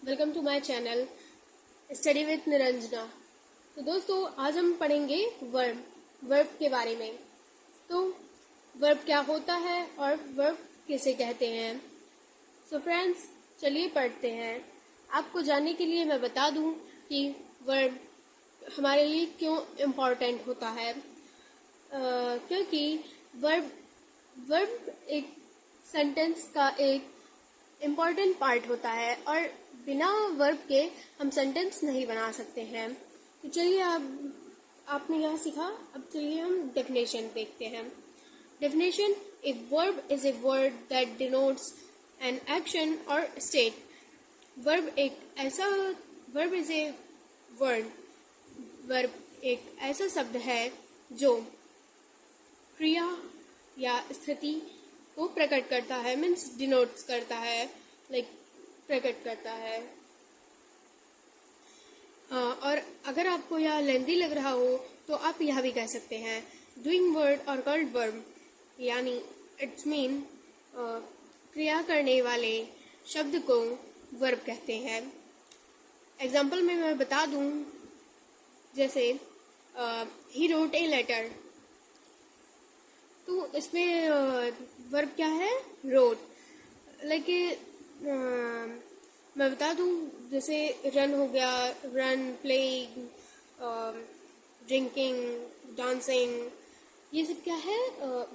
Welcome to my channel study with Niranjana. तो दोस्तों, आज हम पढ़ेंगे वर्ब के बारे में। तो वर्ब क्या होता है और वर्ब किसे कहते हैं। सो फ्रेंड्स, चलिए पढ़ते हैं। आपको जानने के लिए मैं बता दूं कि वर्ब हमारे लिए क्यों इम्पोर्टेंट होता है। क्योंकि वर्ब एक सेंटेंस का एक इम्पॉर्टेंट पार्ट होता है और बिना वर्ब के हम सेंटेंस नहीं बना सकते हैं। तो चलिए, आपने यहाँ सीखा, अब चलिए हम डेफिनेशन देखते हैं। Definition: a verb is a word that denotes an action और स्टेट। वर्ब एक ऐसा शब्द है जो क्रिया या स्थिति को प्रकट करता है, मीन्स डिनोट्स करता है, प्रकट करता है। और अगर आपको यह लेंदी लग रहा हो तो आप यह भी कह सकते हैं डूइंग वर्ड और कॉल्ड वर्ब, यानी इट्स मीन क्रिया करने वाले शब्द को वर्ब कहते हैं। एग्जाम्पल में मैं बता दूं, जैसे ही रोट ए लेटर, तो इसमें वर्ब क्या है? रोट। मैं बता दूं, जैसे रन हो गया, रन, प्लेइंग, ड्रिंकिंग, डांसिंग, ये सब क्या है?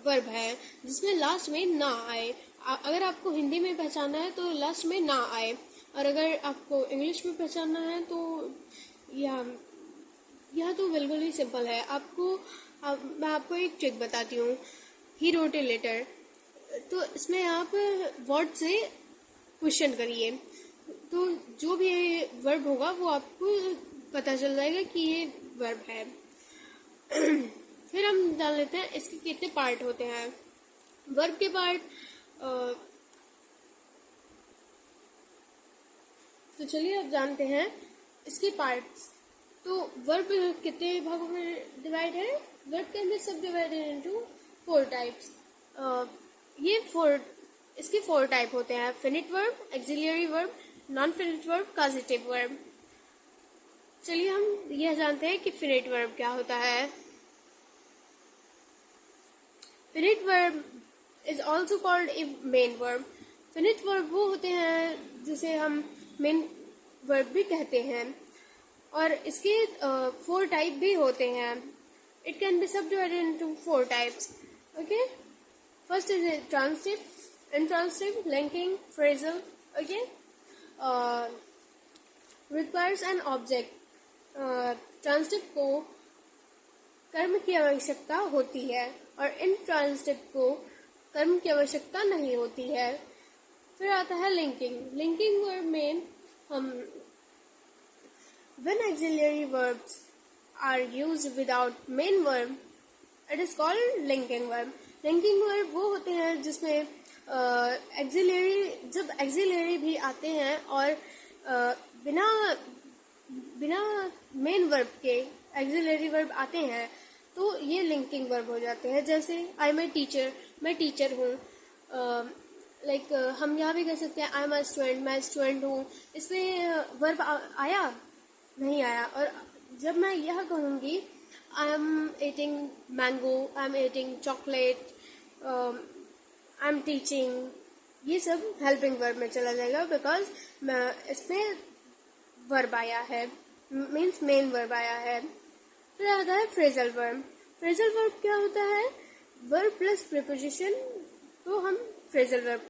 वर्ब है, जिसमें लास्ट में ना आए। अगर आपको हिंदी में पहचानना है तो लास्ट में ना आए, और अगर आपको इंग्लिश में पहचानना है तो यह तो बिल्कुल ही सिंपल है। मैं आपको एक ट्रिक बताती हूँ। ही रोट ए लेटर, तो इसमें आप वर्ड से क्वेश्चन करिए, तो जो भी वर्ब होगा वो आपको पता चल जाएगा कि ये वर्ब है। फिर हम जान लेते हैं इसके कितने पार्ट होते हैं। वर्ब के पार्ट, तो चलिए अब जानते हैं इसके पार्ट्स। तो वर्ब कितने भागों में डिवाइड है? Verb can be subdivided into 4 types. इसके 4 टाइप होते हैं: finite verb, auxiliary verb, non finite verb, causative verb. चलिए हम यह जानते हैं कि फिनिट वर्ब क्या होता है। Finite verb is also called a main verb. Finite verb वो होते हैं जिसे हम मेन वर्ब भी कहते हैं, और इसके 4 टाइप भी होते हैं। It can be subdivided into 4 types. Okay, first is transitive, intransitive, linking, phrasal. Okay, requires an object. Transitive को कर्म की आवश्यकता होती है और इंट्रांसिटिव को कर्म की आवश्यकता नहीं होती है। फिर आता है लिंकिंग। लिंकिंग वर्ब में हम when auxiliary verbs are used without main verb, it is called linking verb. Linking verb वो होते हैं जिसमें जब एक्सिलरी भी आते हैं और बिना मेन वर्ब के एक्सिलरी वर्ब आते हैं, तो ये लिंकिंग वर्ब हो जाते हैं। जैसे आई एम ए टीचर, मैं टीचर हूँ। हम यहाँ भी कह सकते हैं आई एम अ स्टूडेंट, मैं स्टूडेंट हूँ। इसमें वर्ब आया? नहीं आया। और जब मैं यह कहूँगी I am eating mango, I am eating chocolate, I am teaching, ये सब हेल्पिंग वर्ब में चला जाएगा, बिकॉज इसमें वर्ब आया है, मीन्स मेन वर्ब आया है। फिर आता है फ्रेजल वर्ब। फ्रेजल वर्ब क्या होता है? वर्ब प्लस प्रीपोजिशन, तो हम फ्रेजल वर्ब